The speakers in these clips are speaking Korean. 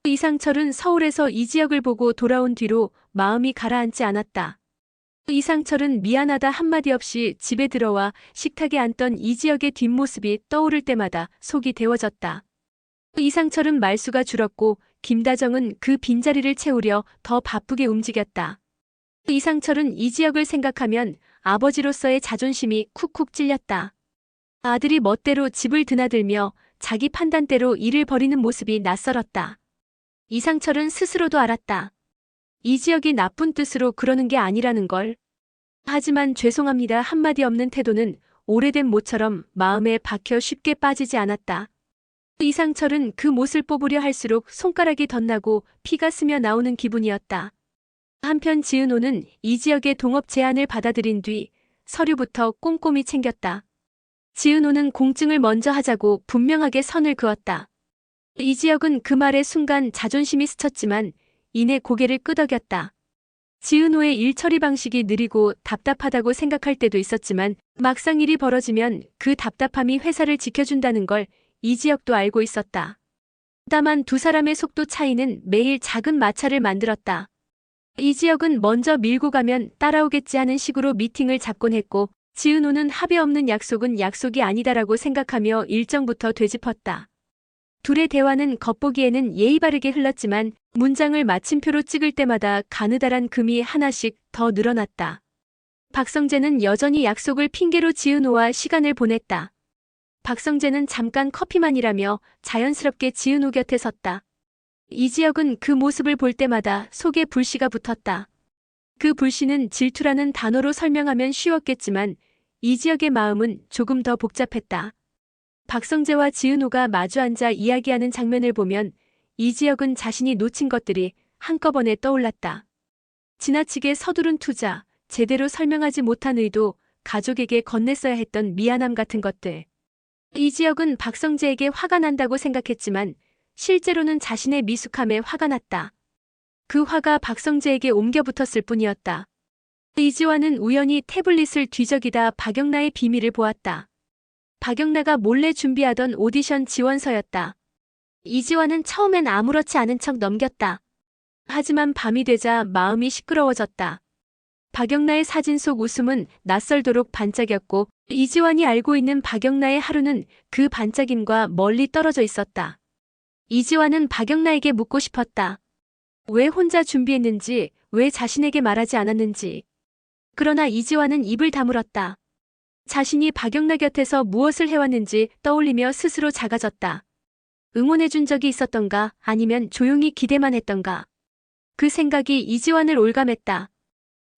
이상철은 서울에서 이지혁을 보고 돌아온 뒤로 마음이 가라앉지 않았다. 이상철은 미안하다 한마디 없이 집에 들어와 식탁에 앉던 이지혁의 뒷모습이 떠오를 때마다 속이 데워졌다. 이상철은 말수가 줄었고 김다정은 그 빈자리를 채우려 더 바쁘게 움직였다. 이상철은 이지혁을 생각하면 아버지로서의 자존심이 쿡쿡 찔렸다. 아들이 멋대로 집을 드나들며 자기 판단대로 일을 벌이는 모습이 낯설었다. 이상철은 스스로도 알았다. 이지혁이 나쁜 뜻으로 그러는 게 아니라는 걸. 하지만 죄송합니다 한마디 없는 태도는 오래된 모처럼 마음에 박혀 쉽게 빠지지 않았다. 이상철은 그 못을 뽑으려 할수록 손가락이 덧나고 피가 스며 나오는 기분이었다. 한편 지은호는 이지혁의 동업 제안을 받아들인 뒤 서류부터 꼼꼼히 챙겼다. 지은호는 공증을 먼저 하자고 분명하게 선을 그었다. 이지혁은 그 말에 순간 자존심이 스쳤지만 이내 고개를 끄덕였다. 지은호의 일 처리 방식이 느리고 답답하다고 생각할 때도 있었지만 막상 일이 벌어지면 그 답답함이 회사를 지켜준다는 걸 이지혁도 알고 있었다. 다만 두 사람의 속도 차이는 매일 작은 마찰을 만들었다. 이지혁은 먼저 밀고 가면 따라오겠지 하는 식으로 미팅을 잡곤 했고 지은호는 합의 없는 약속은 약속이 아니다라고 생각하며 일정부터 되짚었다. 둘의 대화는 겉보기에는 예의 바르게 흘렀지만 문장을 마침표로 찍을 때마다 가느다란 금이 하나씩 더 늘어났다. 박성재는 여전히 약속을 핑계로 지은호와 시간을 보냈다. 박성재는 잠깐 커피만이라며 자연스럽게 지은호 곁에 섰다. 이지혁은 그 모습을 볼 때마다 속에 불씨가 붙었다. 그 불씨는 질투라는 단어로 설명하면 쉬웠겠지만 이지혁의 마음은 조금 더 복잡했다. 박성재와 지은호가 마주 앉아 이야기하는 장면을 보면 이지혁은 자신이 놓친 것들이 한꺼번에 떠올랐다. 지나치게 서두른 투자, 제대로 설명하지 못한 의도, 가족에게 건넸어야 했던 미안함 같은 것들. 이지혁은 박성재에게 화가 난다고 생각했지만 실제로는 자신의 미숙함에 화가 났다. 그 화가 박성재에게 옮겨 붙었을 뿐이었다. 이지환은 우연히 태블릿을 뒤적이다 박영나의 비밀을 보았다. 박영나가 몰래 준비하던 오디션 지원서였다. 이지환은 처음엔 아무렇지 않은 척 넘겼다. 하지만 밤이 되자 마음이 시끄러워졌다. 박영나의 사진 속 웃음은 낯설도록 반짝였고 이지환이 알고 있는 박영나의 하루는 그 반짝임과 멀리 떨어져 있었다. 이지환은 박영나에게 묻고 싶었다. 왜 혼자 준비했는지, 왜 자신에게 말하지 않았는지. 그러나 이지환은 입을 다물었다. 자신이 박영나 곁에서 무엇을 해왔는지 떠올리며 스스로 작아졌다. 응원해준 적이 있었던가 아니면 조용히 기대만 했던가. 그 생각이 이지환을 올감했다.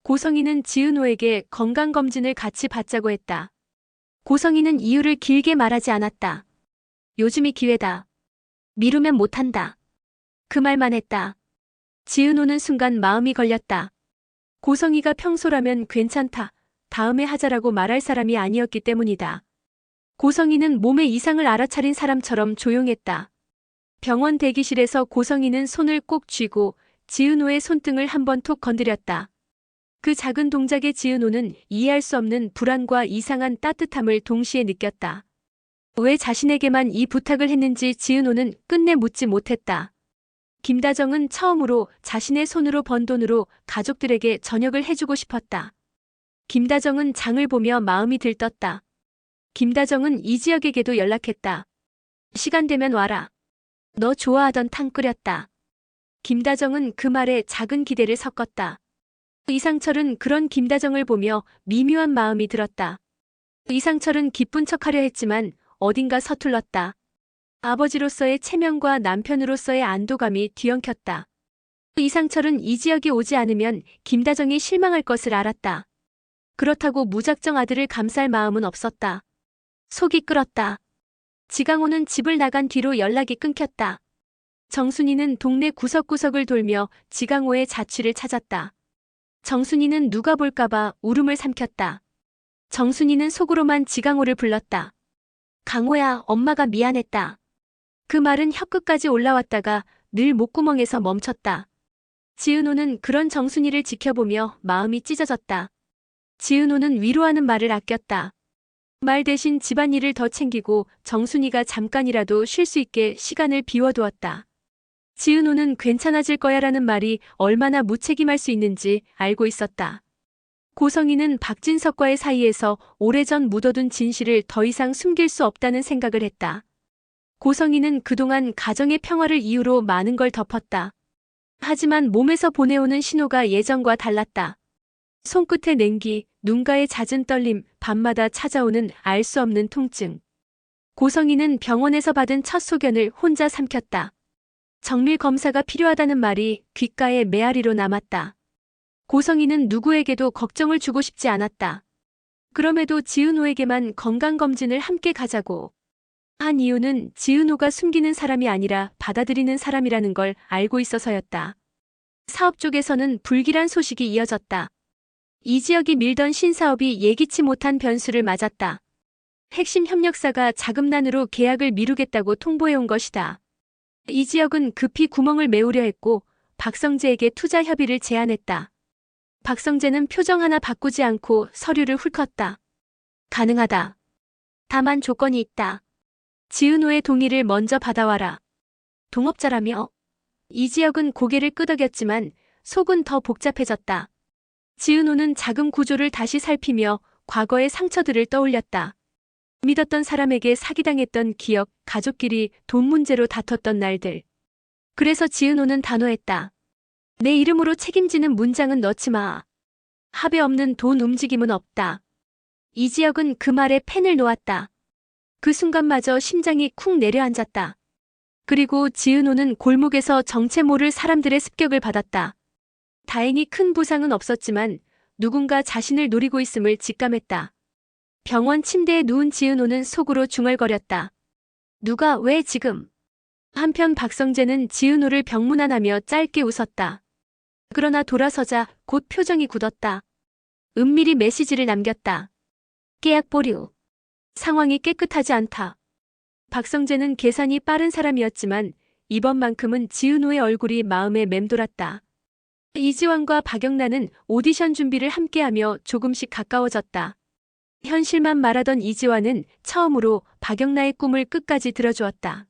고성희는 지은호에게 건강검진을 같이 받자고 했다. 고성희는 이유를 길게 말하지 않았다. 요즘이 기회다. 미루면 못한다. 그 말만 했다. 지은호는 순간 마음이 걸렸다. 고성희가 평소라면 괜찮다. 다음에 하자라고 말할 사람이 아니었기 때문이다. 고성희는 몸의 이상을 알아차린 사람처럼 조용했다. 병원 대기실에서 고성희는 손을 꼭 쥐고 지은호의 손등을 한번 톡 건드렸다. 그 작은 동작에 지은호는 이해할 수 없는 불안과 이상한 따뜻함을 동시에 느꼈다. 왜 자신에게만 이 부탁을 했는지 지은호는 끝내 묻지 못했다. 김다정은 처음으로 자신의 손으로 번 돈으로 가족들에게 저녁을 해주고 싶었다. 김다정은 장을 보며 마음이 들떴다. 김다정은 이지혁에게도 연락했다. 시간 되면 와라. 너 좋아하던 탕 끓였다. 김다정은 그 말에 작은 기대를 섞었다. 이상철은 그런 김다정을 보며 미묘한 마음이 들었다. 이상철은 기쁜 척하려 했지만 어딘가 서툴렀다. 아버지로서의 체면과 남편으로서의 안도감이 뒤엉켰다. 이상철은 이지혁이 오지 않으면 김다정이 실망할 것을 알았다. 그렇다고 무작정 아들을 감쌀 마음은 없었다. 속이 끓었다. 지강호는 집을 나간 뒤로 연락이 끊겼다. 정순이는 동네 구석구석을 돌며 지강호의 자취를 찾았다. 정순이는 누가 볼까봐 울음을 삼켰다. 정순이는 속으로만 지강호를 불렀다. 강호야, 엄마가 미안했다. 그 말은 혀끝까지 올라왔다가 늘 목구멍에서 멈췄다. 지은호는 그런 정순이를 지켜보며 마음이 찢어졌다. 지은호는 위로하는 말을 아꼈다. 말 대신 집안일을 더 챙기고 정순이가 잠깐이라도 쉴 수 있게 시간을 비워두었다. 지은호는 괜찮아질 거야라는 말이 얼마나 무책임할 수 있는지 알고 있었다. 고성희는 박진석과의 사이에서 오래전 묻어둔 진실을 더 이상 숨길 수 없다는 생각을 했다. 고성희는 그동안 가정의 평화를 이유로 많은 걸 덮었다. 하지만 몸에서 보내오는 신호가 예전과 달랐다. 손끝의 냉기, 눈가의 잦은 떨림, 밤마다 찾아오는 알 수 없는 통증. 고성희는 병원에서 받은 첫 소견을 혼자 삼켰다. 정밀 검사가 필요하다는 말이 귓가에 메아리로 남았다. 고성희는 누구에게도 걱정을 주고 싶지 않았다. 그럼에도 지은호에게만 건강검진을 함께 가자고 한 이유는 지은호가 숨기는 사람이 아니라 받아들이는 사람이라는 걸 알고 있어서였다. 사업 쪽에서는 불길한 소식이 이어졌다. 이지혁이 밀던 신사업이 예기치 못한 변수를 맞았다. 핵심 협력사가 자금난으로 계약을 미루겠다고 통보해온 것이다. 이지혁은 급히 구멍을 메우려 했고 박성재에게 투자 협의를 제안했다. 박성재는 표정 하나 바꾸지 않고 서류를 훑었다. 가능하다. 다만 조건이 있다. 지은호의 동의를 먼저 받아와라. 동업자라며? 이지혁은 고개를 끄덕였지만 속은 더 복잡해졌다. 지은호는 자금 구조를 다시 살피며 과거의 상처들을 떠올렸다. 믿었던 사람에게 사기당했던 기억, 가족끼리 돈 문제로 다퉜던 날들. 그래서 지은호는 단호했다. 내 이름으로 책임지는 문장은 넣지 마. 합의 없는 돈 움직임은 없다. 이지혁은 그 말에 펜을 놓았다. 그 순간마저 심장이 쿵 내려앉았다. 그리고 지은호는 골목에서 정체 모를 사람들의 습격을 받았다. 다행히 큰 부상은 없었지만 누군가 자신을 노리고 있음을 직감했다. 병원 침대에 누운 지은호는 속으로 중얼거렸다. 누가 왜 지금? 한편 박성재는 지은호를 병문안하며 짧게 웃었다. 그러나 돌아서자 곧 표정이 굳었다. 은밀히 메시지를 남겼다. 계약 보류. 상황이 깨끗하지 않다. 박성재는 계산이 빠른 사람이었지만 이번만큼은 지은호의 얼굴이 마음에 맴돌았다. 이지환과 박영란은 오디션 준비를 함께하며 조금씩 가까워졌다. 현실만 말하던 이지환은 처음으로 박영란의 꿈을 끝까지 들어주었다.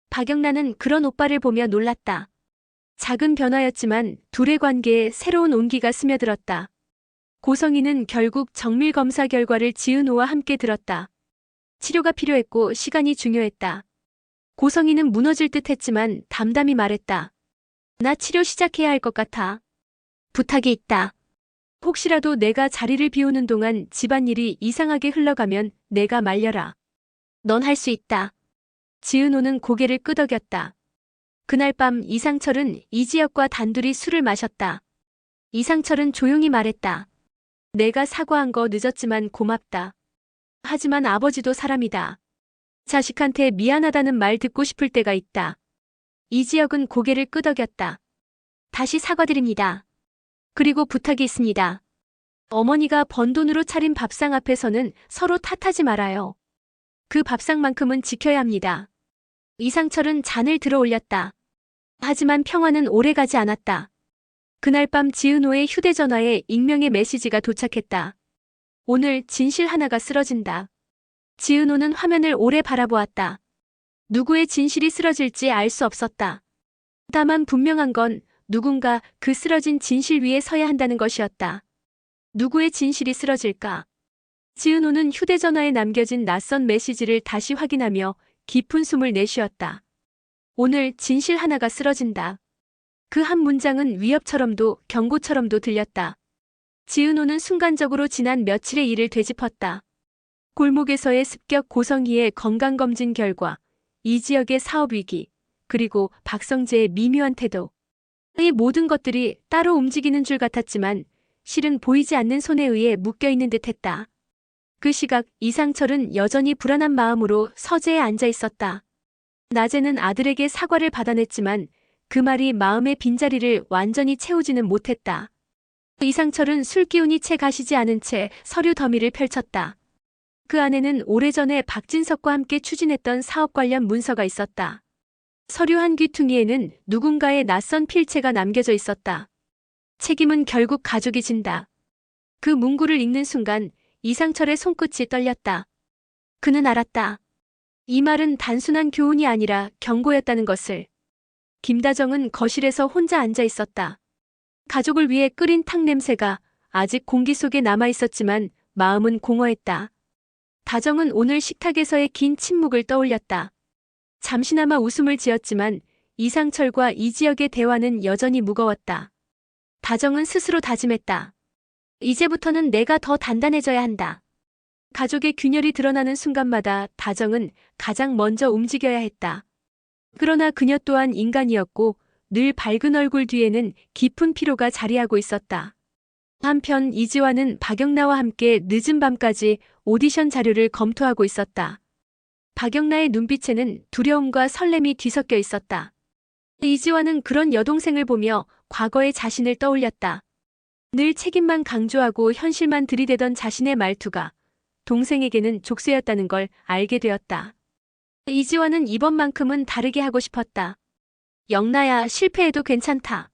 박영란은 그런 오빠를 보며 놀랐다. 작은 변화였지만 둘의 관계에 새로운 온기가 스며들었다. 고성희는 결국 정밀 검사 결과를 지은호와 함께 들었다. 치료가 필요했고 시간이 중요했다. 고성희는 무너질 듯 했지만 담담히 말했다. 나 치료 시작해야 할 것 같아. 부탁이 있다. 혹시라도 내가 자리를 비우는 동안 집안일이 이상하게 흘러가면 내가 말려라. 넌 할 수 있다. 지은호는 고개를 끄덕였다. 그날 밤 이상철은 이지혁과 단둘이 술을 마셨다. 이상철은 조용히 말했다. 내가 사과한 거 늦었지만 고맙다. 하지만 아버지도 사람이다. 자식한테 미안하다는 말 듣고 싶을 때가 있다. 이지혁은 고개를 끄덕였다. 다시 사과드립니다. 그리고 부탁이 있습니다. 어머니가 번 돈으로 차린 밥상 앞에서는 서로 탓하지 말아요. 그 밥상만큼은 지켜야 합니다. 이상철은 잔을 들어 올렸다. 하지만 평화는 오래가지 않았다. 그날 밤 지은호의 휴대전화에 익명의 메시지가 도착했다. 오늘 진실 하나가 쓰러진다. 지은호는 화면을 오래 바라보았다. 누구의 진실이 쓰러질지 알 수 없었다. 다만 분명한 건 누군가 그 쓰러진 진실 위에 서야 한다는 것이었다. 누구의 진실이 쓰러질까? 지은호는 휴대전화에 남겨진 낯선 메시지를 다시 확인하며 깊은 숨을 내쉬었다. 오늘 진실 하나가 쓰러진다. 그 한 문장은 위협처럼도 경고처럼도 들렸다. 지은호는 순간적으로 지난 며칠의 일을 되짚었다. 골목에서의 습격 고성희의 건강검진 결과, 이지혁의 사업위기, 그리고 박성재의 미묘한 태도. 이 모든 것들이 따로 움직이는 줄 같았지만 실은 보이지 않는 손에 의해 묶여있는 듯했다. 그 시각 이상철은 여전히 불안한 마음으로 서재에 앉아 있었다. 낮에는 아들에게 사과를 받아냈지만 그 말이 마음의 빈자리를 완전히 채우지는 못했다. 이상철은 술기운이 채 가시지 않은 채 서류 더미를 펼쳤다. 그 안에는 오래전에 박진석과 함께 추진했던 사업 관련 문서가 있었다. 서류 한 귀퉁이에는 누군가의 낯선 필체가 남겨져 있었다. 책임은 결국 가족이 진다. 그 문구를 읽는 순간 이상철의 손끝이 떨렸다. 그는 알았다. 이 말은 단순한 교훈이 아니라 경고였다는 것을. 김다정은 거실에서 혼자 앉아 있었다. 가족을 위해 끓인 탕 냄새가 아직 공기 속에 남아 있었지만 마음은 공허했다. 다정은 오늘 식탁에서의 긴 침묵을 떠올렸다. 잠시나마 웃음을 지었지만 이상철과 이지혁의 대화는 여전히 무거웠다. 다정은 스스로 다짐했다. 이제부터는 내가 더 단단해져야 한다. 가족의 균열이 드러나는 순간마다 다정은 가장 먼저 움직여야 했다. 그러나 그녀 또한 인간이었고 늘 밝은 얼굴 뒤에는 깊은 피로가 자리하고 있었다. 한편 이지화는 박영나와 함께 늦은 밤까지 오디션 자료를 검토하고 있었다. 박영나의 눈빛에는 두려움과 설렘이 뒤섞여 있었다. 이지화는 그런 여동생을 보며 과거의 자신을 떠올렸다. 늘 책임만 강조하고 현실만 들이대던 자신의 말투가 동생에게는 족쇄였다는 걸 알게 되었다. 이지화는 이번만큼은 다르게 하고 싶었다. 영나야, 실패해도 괜찮다.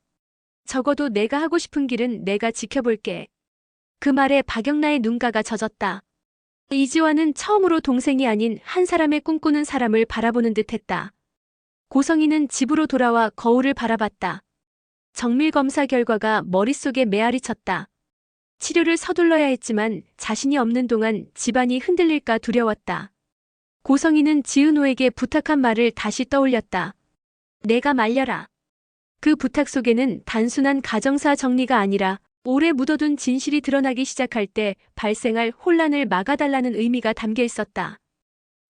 적어도 내가 하고 싶은 길은 내가 지켜볼게. 그 말에 박영나의 눈가가 젖었다. 이지화는 처음으로 동생이 아닌 한 사람의 꿈꾸는 사람을 바라보는 듯했다. 고성이는 집으로 돌아와 거울을 바라봤다. 정밀 검사 결과가 머릿속에 메아리 쳤다. 치료를 서둘러야 했지만 자신이 없는 동안 집안이 흔들릴까 두려웠다. 고성이는 지은호에게 부탁한 말을 다시 떠올렸다. 내가 말려라. 그 부탁 속에는 단순한 가정사 정리가 아니라 오래 묻어둔 진실이 드러나기 시작할 때 발생할 혼란을 막아달라는 의미가 담겨 있었다.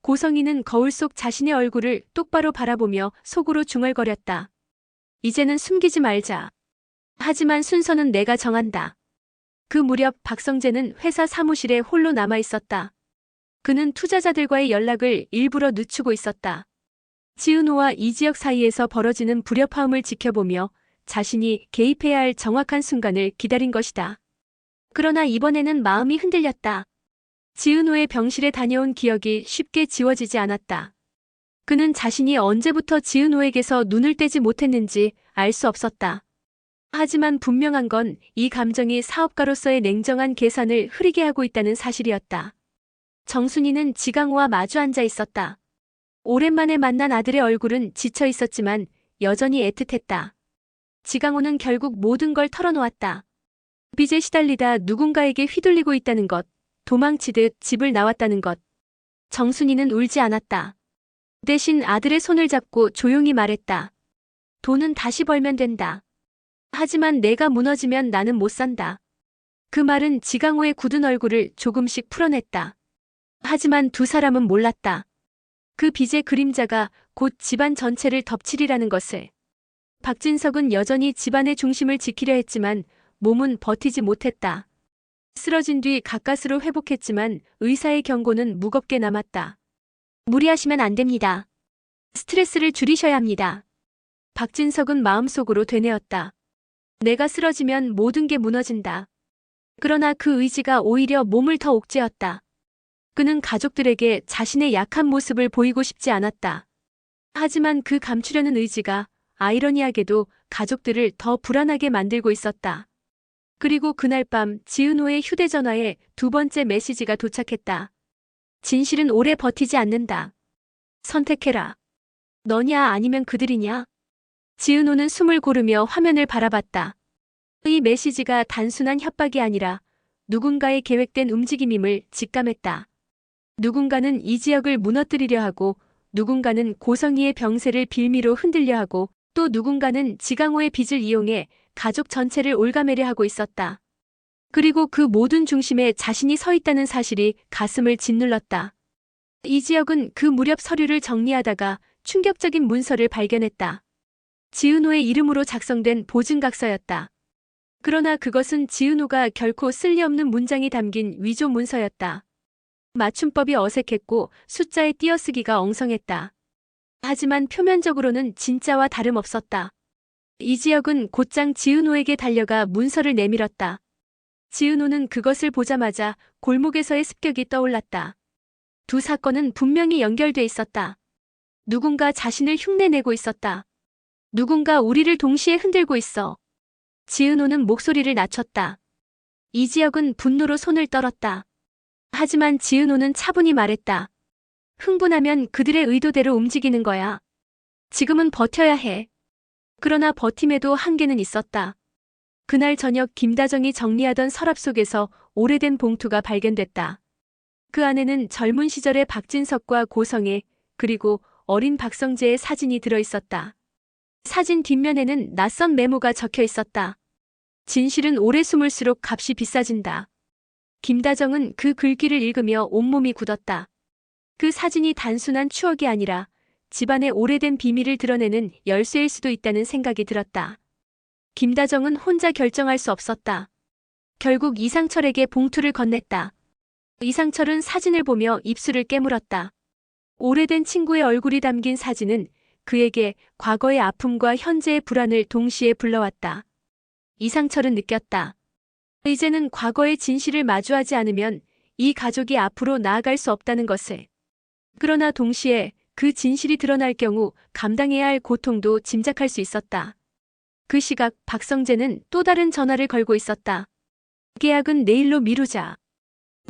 고성이는 거울 속 자신의 얼굴을 똑바로 바라보며 속으로 중얼거렸다. 이제는 숨기지 말자. 하지만 순서는 내가 정한다. 그 무렵 박성재는 회사 사무실에 홀로 남아 있었다. 그는 투자자들과의 연락을 일부러 늦추고 있었다. 지은호와 이지혁 사이에서 벌어지는 불협화음을 지켜보며 자신이 개입해야 할 정확한 순간을 기다린 것이다. 그러나 이번에는 마음이 흔들렸다. 지은호의 병실에 다녀온 기억이 쉽게 지워지지 않았다. 그는 자신이 언제부터 지은호에게서 눈을 떼지 못했는지 알 수 없었다. 하지만 분명한 건 이 감정이 사업가로서의 냉정한 계산을 흐리게 하고 있다는 사실이었다. 정순이는 지강호와 마주 앉아 있었다. 오랜만에 만난 아들의 얼굴은 지쳐 있었지만 여전히 애틋했다. 지강호는 결국 모든 걸 털어놓았다. 빚에 시달리다 누군가에게 휘둘리고 있다는 것, 도망치듯 집을 나왔다는 것. 정순이는 울지 않았다. 대신 아들의 손을 잡고 조용히 말했다. 돈은 다시 벌면 된다. 하지만 내가 무너지면 나는 못 산다. 그 말은 지강호의 굳은 얼굴을 조금씩 풀어냈다. 하지만 두 사람은 몰랐다. 그 빚의 그림자가 곧 집안 전체를 덮치리라는 것을. 박진석은 여전히 집안의 중심을 지키려 했지만 몸은 버티지 못했다. 쓰러진 뒤 가까스로 회복했지만 의사의 경고는 무겁게 남았다. 무리하시면 안 됩니다. 스트레스를 줄이셔야 합니다. 박진석은 마음속으로 되뇌었다. 내가 쓰러지면 모든 게 무너진다. 그러나 그 의지가 오히려 몸을 더 옥죄었다. 그는 가족들에게 자신의 약한 모습을 보이고 싶지 않았다. 하지만 그 감추려는 의지가 아이러니하게도 가족들을 더 불안하게 만들고 있었다. 그리고 그날 밤 지은호의 휴대전화에 두 번째 메시지가 도착했다. 진실은 오래 버티지 않는다. 선택해라. 너냐 아니면 그들이냐? 지은호는 숨을 고르며 화면을 바라봤다. 이 메시지가 단순한 협박이 아니라 누군가의 계획된 움직임임을 직감했다. 누군가는 이지혁을 무너뜨리려 하고 누군가는 고성이의 병세를 빌미로 흔들려 하고 또 누군가는 지강호의 빚을 이용해 가족 전체를 올가매려 하고 있었다. 그리고 그 모든 중심에 자신이 서 있다는 사실이 가슴을 짓눌렀다. 이지혁은 그 무렵 서류를 정리하다가 충격적인 문서를 발견했다. 지은호의 이름으로 작성된 보증각서였다. 그러나 그것은 지은호가 결코 쓸 리 없는 문장이 담긴 위조 문서였다. 맞춤법이 어색했고 숫자의 띄어쓰기가 엉성했다. 하지만 표면적으로는 진짜와 다름없었다. 이지혁은 곧장 지은호에게 달려가 문서를 내밀었다. 지은호는 그것을 보자마자 골목에서의 습격이 떠올랐다. 두 사건은 분명히 연결돼 있었다. 누군가 자신을 흉내내고 있었다. 누군가 우리를 동시에 흔들고 있어. 지은호는 목소리를 낮췄다. 이지혁은 분노로 손을 떨었다. 하지만 지은호는 차분히 말했다. 흥분하면 그들의 의도대로 움직이는 거야. 지금은 버텨야 해. 그러나 버팀에도 한계는 있었다. 그날 저녁 김다정이 정리하던 서랍 속에서 오래된 봉투가 발견됐다. 그 안에는 젊은 시절의 박진석과 고성애, 그리고 어린 박성재의 사진이 들어있었다. 사진 뒷면에는 낯선 메모가 적혀 있었다. 진실은 오래 숨을수록 값이 비싸진다. 김다정은 그 글귀를 읽으며 온몸이 굳었다. 그 사진이 단순한 추억이 아니라 집안의 오래된 비밀을 드러내는 열쇠일 수도 있다는 생각이 들었다. 김다정은 혼자 결정할 수 없었다. 결국 이상철에게 봉투를 건넸다. 이상철은 사진을 보며 입술을 깨물었다. 오래된 친구의 얼굴이 담긴 사진은 그에게 과거의 아픔과 현재의 불안을 동시에 불러왔다. 이상철은 느꼈다. 이제는 과거의 진실을 마주하지 않으면 이 가족이 앞으로 나아갈 수 없다는 것을. 그러나 동시에 그 진실이 드러날 경우 감당해야 할 고통도 짐작할 수 있었다. 그 시각 박성재는 또 다른 전화를 걸고 있었다. 계약은 내일로 미루자.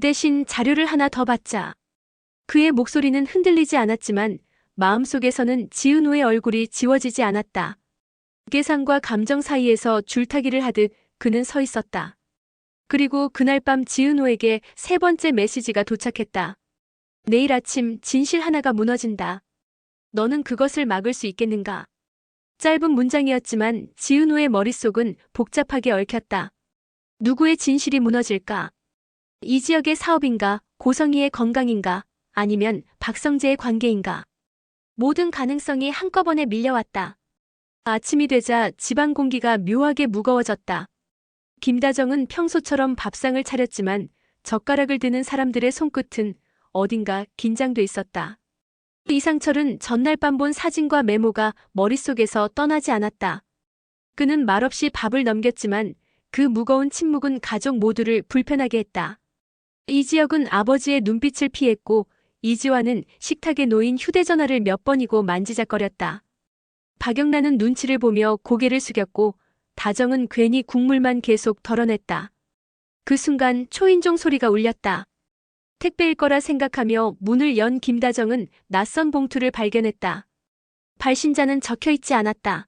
대신 자료를 하나 더 받자. 그의 목소리는 흔들리지 않았지만 마음속에서는 지은호의 얼굴이 지워지지 않았다. 계산과 감정 사이에서 줄타기를 하듯 그는 서 있었다. 그리고 그날 밤 지은호에게 세 번째 메시지가 도착했다. 내일 아침 진실 하나가 무너진다. 너는 그것을 막을 수 있겠는가? 짧은 문장이었지만 지은호의 머릿속은 복잡하게 얽혔다. 누구의 진실이 무너질까? 이 지역의 사업인가, 고성희의 건강인가, 아니면 박성재의 관계인가? 모든 가능성이 한꺼번에 밀려왔다. 아침이 되자 집안 공기가 묘하게 무거워졌다. 김다정은 평소처럼 밥상을 차렸지만 젓가락을 드는 사람들의 손끝은 어딘가 긴장돼 있었다. 이상철은 전날 밤 본 사진과 메모가 머릿속에서 떠나지 않았다. 그는 말없이 밥을 넘겼지만 그 무거운 침묵은 가족 모두를 불편하게 했다. 이지혁은 아버지의 눈빛을 피했고 이지화는 식탁에 놓인 휴대전화를 몇 번이고 만지작거렸다. 박영란은 눈치를 보며 고개를 숙였고 다정은 괜히 국물만 계속 덜어냈다. 그 순간 초인종 소리가 울렸다. 택배일 거라 생각하며 문을 연 김다정은 낯선 봉투를 발견했다. 발신자는 적혀있지 않았다.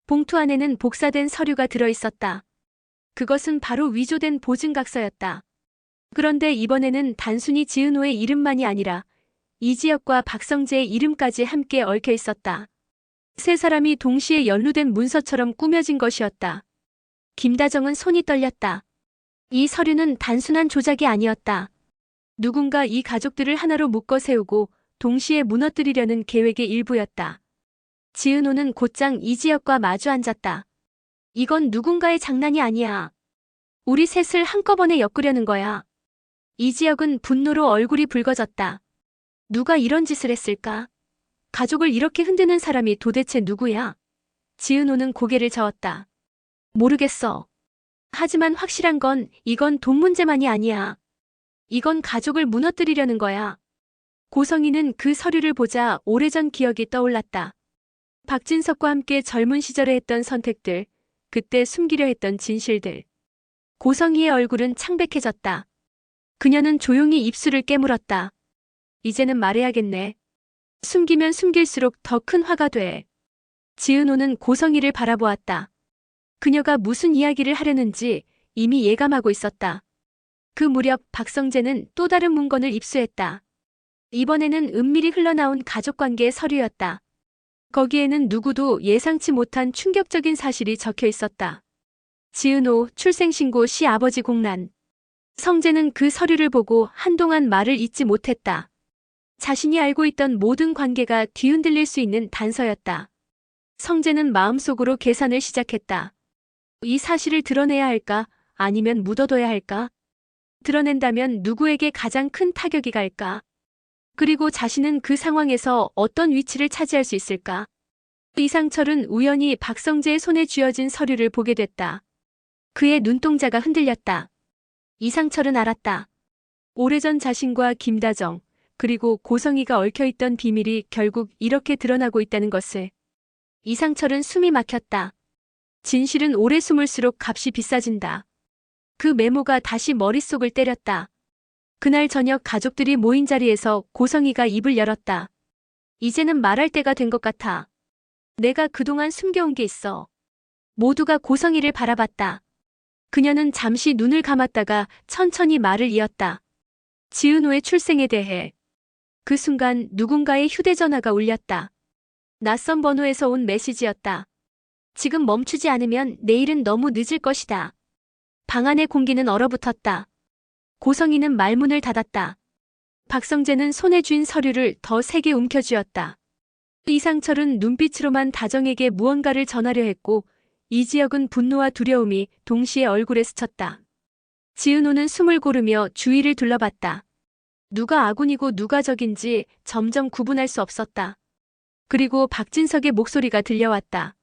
봉투 안에는 복사된 서류가 들어있었다. 그것은 바로 위조된 보증각서였다. 그런데 이번에는 단순히 지은호의 이름만이 아니라 이지혁과 박성재의 이름까지 함께 얽혀 있었다. 세 사람이 동시에 연루된 문서처럼 꾸며진 것이었다. 김다정은 손이 떨렸다. 이 서류는 단순한 조작이 아니었다. 누군가 이 가족들을 하나로 묶어 세우고 동시에 무너뜨리려는 계획의 일부였다. 지은호는 곧장 이지혁과 마주 앉았다. 이건 누군가의 장난이 아니야. 우리 셋을 한꺼번에 엮으려는 거야. 이지혁은 분노로 얼굴이 붉어졌다. 누가 이런 짓을 했을까? 가족을 이렇게 흔드는 사람이 도대체 누구야? 지은호는 고개를 저었다. 모르겠어. 하지만 확실한 건 이건 돈 문제만이 아니야. 이건 가족을 무너뜨리려는 거야. 고성희는 그 서류를 보자 오래전 기억이 떠올랐다. 박진석과 함께 젊은 시절에 했던 선택들, 그때 숨기려 했던 진실들. 고성희의 얼굴은 창백해졌다. 그녀는 조용히 입술을 깨물었다. 이제는 말해야겠네. 숨기면 숨길수록 더 큰 화가 돼. 지은호는 고성희를 바라보았다. 그녀가 무슨 이야기를 하려는지 이미 예감하고 있었다. 그 무렵 박성재는 또 다른 문건을 입수했다. 이번에는 은밀히 흘러나온 가족관계의 서류였다. 거기에는 누구도 예상치 못한 충격적인 사실이 적혀 있었다. 지은호 출생신고 시 아버지 공란. 성재는 그 서류를 보고 한동안 말을 잇지 못했다. 자신이 알고 있던 모든 관계가 뒤흔들릴 수 있는 단서였다. 성재는 마음속으로 계산을 시작했다. 이 사실을 드러내야 할까? 아니면 묻어둬야 할까? 드러낸다면 누구에게 가장 큰 타격이 갈까? 그리고 자신은 그 상황에서 어떤 위치를 차지할 수 있을까? 이상철은 우연히 박성재의 손에 쥐어진 서류를 보게 됐다. 그의 눈동자가 흔들렸다. 이상철은 알았다. 오래전 자신과 김다정, 그리고 고성희가 얽혀있던 비밀이 결국 이렇게 드러나고 있다는 것을. 이상철은 숨이 막혔다. 진실은 오래 숨을수록 값이 비싸진다. 그 메모가 다시 머릿속을 때렸다. 그날 저녁 가족들이 모인 자리에서 고성희가 입을 열었다. 이제는 말할 때가 된 것 같아. 내가 그동안 숨겨온 게 있어. 모두가 고성이를 바라봤다. 그녀는 잠시 눈을 감았다가 천천히 말을 이었다. 지은호의 출생에 대해. 그 순간 누군가의 휴대전화가 울렸다. 낯선 번호에서 온 메시지였다. 지금 멈추지 않으면 내일은 너무 늦을 것이다. 방 안의 공기는 얼어붙었다. 고성이는 말문을 닫았다. 박성재는 손에 쥔 서류를 더 세게 움켜쥐었다. 이상철은 눈빛으로만 다정에게 무언가를 전하려 했고 이지혁은 분노와 두려움이 동시에 얼굴에 스쳤다. 지은호는 숨을 고르며 주위를 둘러봤다. 누가 아군이고 누가 적인지 점점 구분할 수 없었다. 그리고 박진석의 목소리가 들려왔다.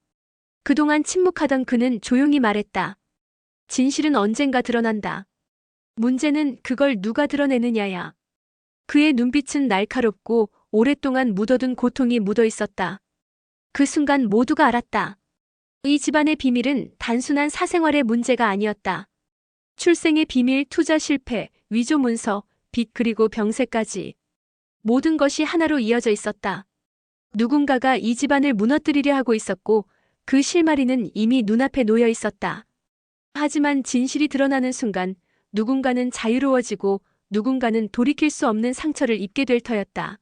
그동안 침묵하던 그는 조용히 말했다. 진실은 언젠가 드러난다. 문제는 그걸 누가 드러내느냐야. 그의 눈빛은 날카롭고 오랫동안 묻어둔 고통이 묻어 있었다. 그 순간 모두가 알았다. 이 집안의 비밀은 단순한 사생활의 문제가 아니었다. 출생의 비밀, 투자 실패, 위조 문서, 빚 그리고 병세까지. 모든 것이 하나로 이어져 있었다. 누군가가 이 집안을 무너뜨리려 하고 있었고 그 실마리는 이미 눈앞에 놓여 있었다. 하지만 진실이 드러나는 순간 누군가는 자유로워지고 누군가는 돌이킬 수 없는 상처를 입게 될 터였다.